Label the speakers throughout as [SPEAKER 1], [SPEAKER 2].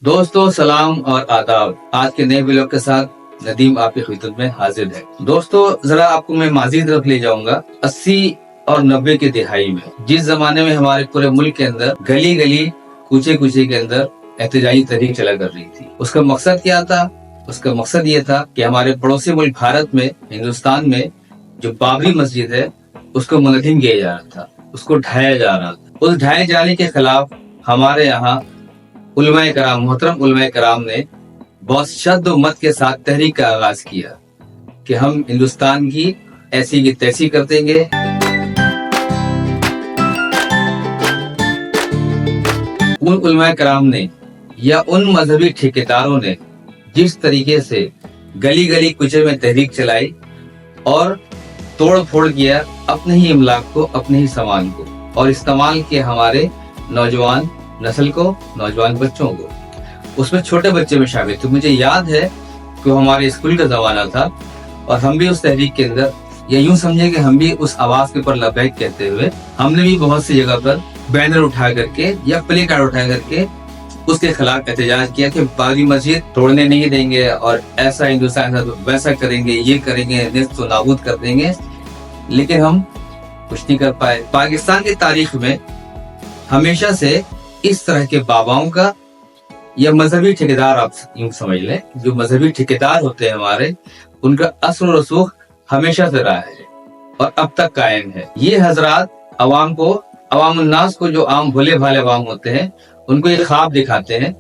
[SPEAKER 1] दोस्तों सलाम और आदाब। आज के नए व्लॉग के साथ नदीम आपकी खिदमत में हाजिर है। दोस्तों जरा आपको मैं माजी तरफ ले जाऊंगा 80 और 90 की दिहाई में, जिस जमाने में हमारे पूरे मुल्क के अंदर गली गली कूचे कूचे के अंदर एहतजाजी तहरीक चला कर रही थी। उसका मकसद क्या था? उसका मकसद ये था कि हमारे पड़ोसी मुल्क भारत में, हिंदुस्तान में जो बाबरी मस्जिद है उसको मुनहदम किया जा रहा था, उसको ढाया जा रहा था। उस ढाए जाने के खिलाफ हमारे यहाँ उलमाए कराम, मोहतरम उलमाए कराम ने बहुत शद्द मत के साथ तहरीक का आगाज किया कि हम हिंदुस्तान की ऐसी की तैसी कर देंगे। उन उलमाए कराम ने या उन मजहबी ठेकेदारों ने जिस तरीके से गली गली कुचे में तहरीक चलाई और तोड़ फोड़ किया अपने ही इमलाक को, अपने ही सामान को, और इस्तेमाल किया हमारे नौजवान नस्ल को, नौजवान बच्चों को। उसमें छोटे बच्चे में शामिल थे। मुझे याद है कि हमारे स्कूल का जमाना था और हम भी उस तहरीक के अंदर, या यूं समझे कि हम भी उस आवाज के ऊपर लबैक कहते हुए हमने भी बहुत सी जगह पर बैनर उठा करके या प्ले कार्ड उठा करके उसके खिलाफ एहतजाज किया कि बाबरी मस्जिद तोड़ने नहीं देंगे और ऐसा हिंदुस्तान वैसा करेंगे, ये करेंगे, निस्त नाबूद कर देंगे। लेकिन हम कुछ नहीं कर पाए। पाकिस्तान की तारीख में हमेशा से इस तरह के बाबाओं का या मजहबी ठेकेदार, आप यूं समझ लें, जो मजहबी ठेकेदार होते हैं हमारे, उनका असर और रसूख हमेशा से रहा है और अब तक कायम है। ये हजरात अवाम को, अवाम उन्नास को, जो आम भोले भाले अवाम होते हैं, उनको एक ख्वाब दिखाते हैं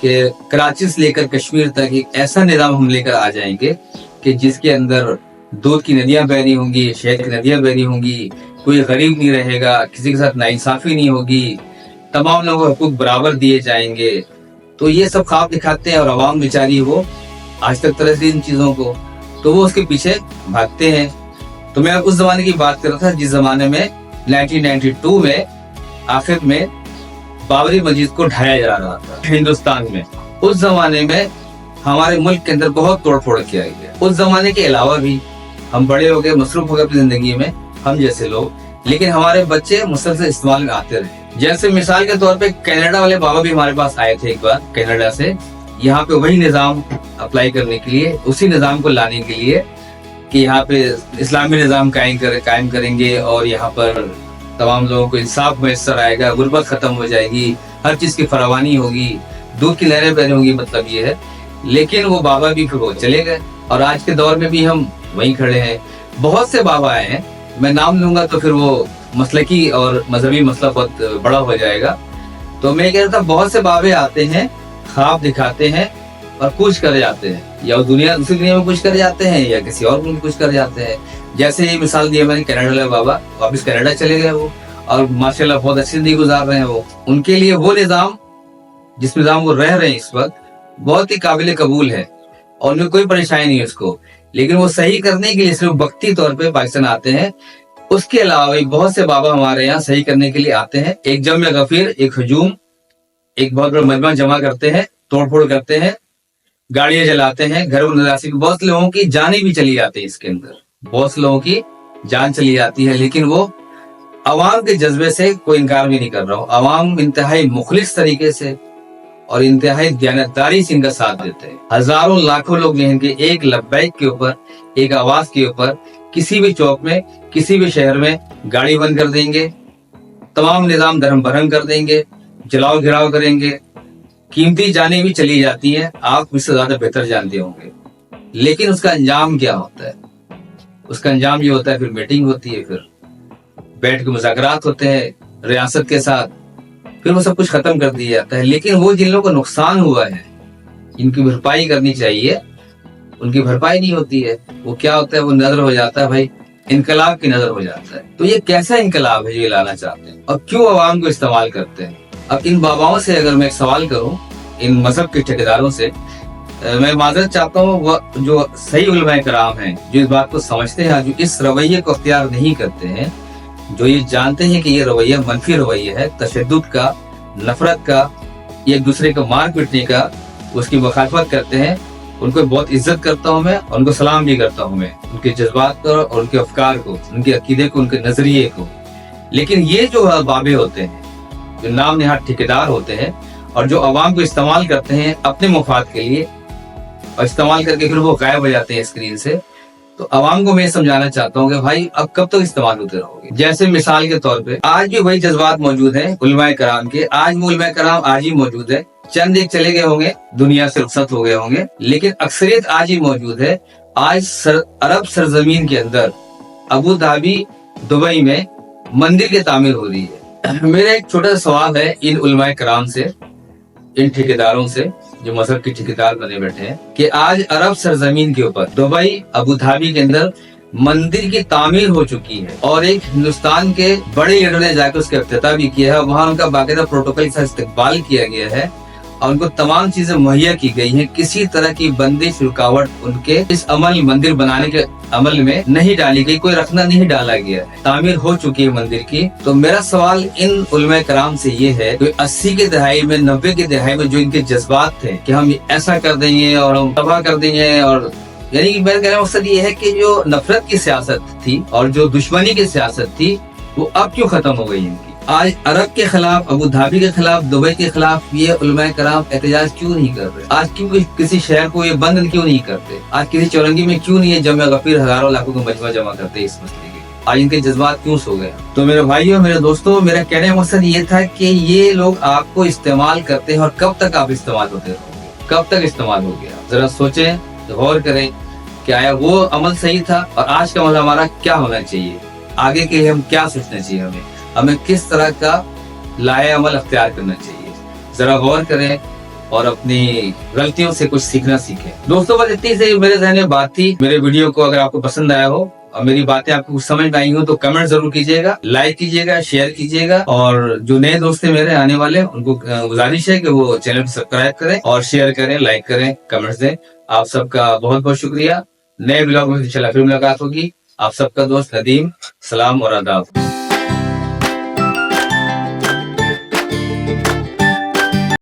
[SPEAKER 1] कि कराची से लेकर कश्मीर तक एक ऐसा निजाम हम लेकर आ जाएंगे कि जिसके अंदर दूध की नदियां बहनी होंगी, शहद की नदियां बहनी होंगी, कोई गरीब नहीं रहेगा, किसी के साथ नाइंसाफी नहीं होगी, तमाम लोगों को हकूक बराबर दिए जाएंगे। तो ये सब ख्वाब दिखाते हैं और अवाम बेचारी वो आज तक तरसती इन चीजों को, तो वो उसके पीछे भागते हैं। तो मैं उस जमाने की बात कर रहा था जिस जमाने में 1992 में आखिर में बाबरी मस्जिद को ढाया जा रहा था हिंदुस्तान में। उस जमाने में हमारे मुल्क के अंदर बहुत तोड़ फोड़ किया गया। उस जमाने के अलावा भी हम बड़े हो गए, मसरूफ हो गए अपनी जिंदगी में, हम जैसे लोग, लेकिन हमारे बच्चे मुसलसल इस्तेमाल में आते रहे। जैसे मिसाल के तौर पे कनाडा वाले बाबा भी हमारे पास आए थे एक बार कनाडा से, यहाँ पे वही निजाम अप्लाई करने के लिए, उसी निजाम को लाने के लिए कि यहाँ पे इस्लामी निजाम कायम करेंगे और यहाँ पर तमाम लोगों को इंसाफ मैसर आएगा, गुर्बत खत्म हो जाएगी, हर चीज की फरावानी होगी, दूध की लहरें बहनी होंगी, मतलब ये है। लेकिन वो बाबा भी फिर वो चले गए और आज के दौर में भी हम वहीं खड़े हैं। बहुत से बाबा आए हैं, मैं नाम लूंगा तो फिर वो मसलकी और मजहबी मसला बहुत बड़ा हो जाएगा। तो मैं कह रहा था, बहुत से बाबे आते हैं, ख्वाब दिखाते हैं और कुछ कर जाते हैं, या दूसरी दुनिया में कुछ कर जाते हैं या किसी और मुल्क में कुछ कर जाते हैं। जैसे ये मिसाल दी मैंने कनाडा वाले बाबा, वापिस कनाडा चले गए वो, और माशाल्लाह बहुत अच्छी जिंदगी गुजार रहे हैं वो। उनके लिए वो निजाम, जिस निजाम वो रह रहे हैं इस वक्त, बहुत ही काबिल कबूल है और उन्हें कोई परेशानी नहीं है उसको। लेकिन वो सही करने के लिए सिर्फ वक्ती तौर पे पाकिस्तान आते हैं। उसके अलावा भी बहुत से बाबा हमारे यहाँ सही करने के लिए आते हैं। एक जम गफीर, एक हजूम, एक बहुत बड़ा मजमा जमा करते हैं, तोड़ फोड़ करते हैं, गाड़ियां जलाते हैं, घर नजासी, बहुत लोगों की जानें भी चली जाती है इसके अंदर, बहुत से लोगों की जान चली जाती है। लेकिन वो अवाम के जज्बे से कोई इनकार भी नहीं कर रहा हूँ। अवाम इंतहाई मुखलिस तरीके से और इंतहाई दयानतदारी से इनका साथ देते हैं। हजारों लाखों लोग इनके एक लब्बैक के ऊपर, एक आवाज के ऊपर, किसी भी चौक में, किसी भी शहर में गाड़ी बंद कर देंगे, तमाम निजाम धर्म भरम कर देंगे, जलाओ घिराव करेंगे, कीमती जानें भी चली जाती हैं, आप इससे ज्यादा बेहतर जानते होंगे। लेकिन उसका अंजाम क्या होता है? उसका अंजाम ये होता है, फिर मीटिंग होती है, फिर बैठ के मुज़ाकरात होते हैं रियासत के साथ, फिर वो सब कुछ खत्म कर दिया जाता है। लेकिन वो जिन लोगों को नुकसान हुआ है, इनकी भरपाई करनी चाहिए, उनकी भरपाई नहीं होती है। वो क्या होता है, वो नजर हो जाता है, भाई इनकलाब की नजर हो जाता है। तो ये कैसा इनकलाब है जो ये लाना चाहते हैं और क्यों अवाम को इस्तेमाल करते हैं? अब इन बाबाओं से अगर मैं एक सवाल करूं, इन मजहब के ठेकेदारों से, मैं माजरत चाहता हूँ, वो जो सही उलमाए कराम हैं, जो इस बात को समझते हैं, जो इस रवैये को अख्तियार नहीं करते हैं, जो ये जानते हैं कि ये रवैया मनफी रवैया है, तशद्दुद का, नफरत का, एक दूसरे को मार पीटने का, उसकी मुखालफत करते हैं, उनको बहुत इज्जत करता हूँ मैं, और उनको सलाम भी करता हूँ मैं, उनके जज्बात को और उनके अफकार को, उनके अकीदे को, उनके नजरिए को। लेकिन ये जो बाबे होते हैं, जो नाम निहाद ठेकेदार होते हैं और जो अवाम को इस्तेमाल करते हैं अपने मुफाद के लिए और इस्तेमाल करके फिर वो गायब हो जाते हैं स्क्रीन से, तो अवाम को मैं समझाना चाहता हूँ कि भाई अब कब तक इस्तेमाल होते रहोगे। जैसे मिसाल के तौर पे आज भी वही जज्बात मौजूद हैं उलमाए कराम के, आज भी उलमाए कराम आज ही मौजूद है। चंद एक चले गए होंगे, दुनिया से रुखसत हो गए होंगे, लेकिन अक्सरियत आज ही मौजूद है। आज अरब सरजमीन के अंदर अबू धाबी दुबई में मंदिर की तामीर हो रही है। मेरा एक छोटा सा सवाल है इन उलमाए कराम से, इन ठेकेदारों से जो मजहब के ठेकेदार बने बैठे हैं, कि आज अरब सरजमीन के ऊपर दुबई अबू धाबी के अंदर मंदिर की तामीर हो चुकी है और एक हिंदुस्तान के बड़े लीडर ने जाकर उसका इफ्तिताह भी किया है। वहाँ उनका बाकायदा प्रोटोकॉल का इस्तकबाल किया गया है और उनको तमाम चीजें मुहैया की गई हैं। किसी तरह की बंदिश रुकावट उनके इस अमल मंदिर बनाने के अमल में नहीं डाली गई, कोई रखना नहीं डाला गया है। तामीर हो चुकी है मंदिर की। तो मेरा सवाल इन उलमाए कराम से ये है कि 80 के दहाई में, 90 के दहाई में जो इनके जज्बात थे कि हम ऐसा कर देंगे और हम तबाह कर देंगे, और यानी कि मेरा कहने का मकसद ये है कि जो नफरत की सियासत थी और जो दुश्मनी की सियासत थी वो अब क्यों खत्म हो गई इनकी। आज अरब के खिलाफ, अबू धाबी के खिलाफ, दुबई के खिलाफ ये उलमाए कराम एहतजाज क्यों नहीं कर रहे? आज क्यों किसी शहर को ये बंद क्यों नहीं करते? आज किसी चौरंगी में क्यों नहीं है जमा गफीर हजारों लाखों का मजमा जमा करते इस मसले के? आज इनके जज्बात क्यों सो गए? तो मेरे भाइयों, मेरे दोस्तों, मेरा कहने का मकसद ये था कि ये लोग आपको इस्तेमाल करते हैं और कब तक आप इस्तेमाल होते रहोगे, कब तक इस्तेमाल हो गया? जरा सोचें, गौर करें कि आया वो अमल सही था और आज का अमल हमारा क्या होना चाहिए, आगे के लिए हम क्या सोचना चाहिए, हमें किस तरह का लाया अमल अख्तियार करना चाहिए। जरा गौर करें और अपनी गलतियों से कुछ सीखना सीखें। दोस्तों, बस इतनी से मेरे ज़हन में बात थी। मेरे वीडियो को अगर आपको पसंद आया हो और मेरी बातें आपको कुछ समझ में आई हो तो कमेंट जरूर कीजिएगा, लाइक कीजिएगा, शेयर कीजिएगा। और जो नए दोस्त हैं मेरे आने वाले, उनको गुजारिश है कि वो चैनल को सब्सक्राइब करें और शेयर करें, लाइक करें, कमेंट्स दें। आप सबका बहुत बहुत शुक्रिया। नए ब्लॉग में इंशाल्लाह फिर मुलाकात होगी। आप सबका दोस्त नदीम, सलाम और आदाब।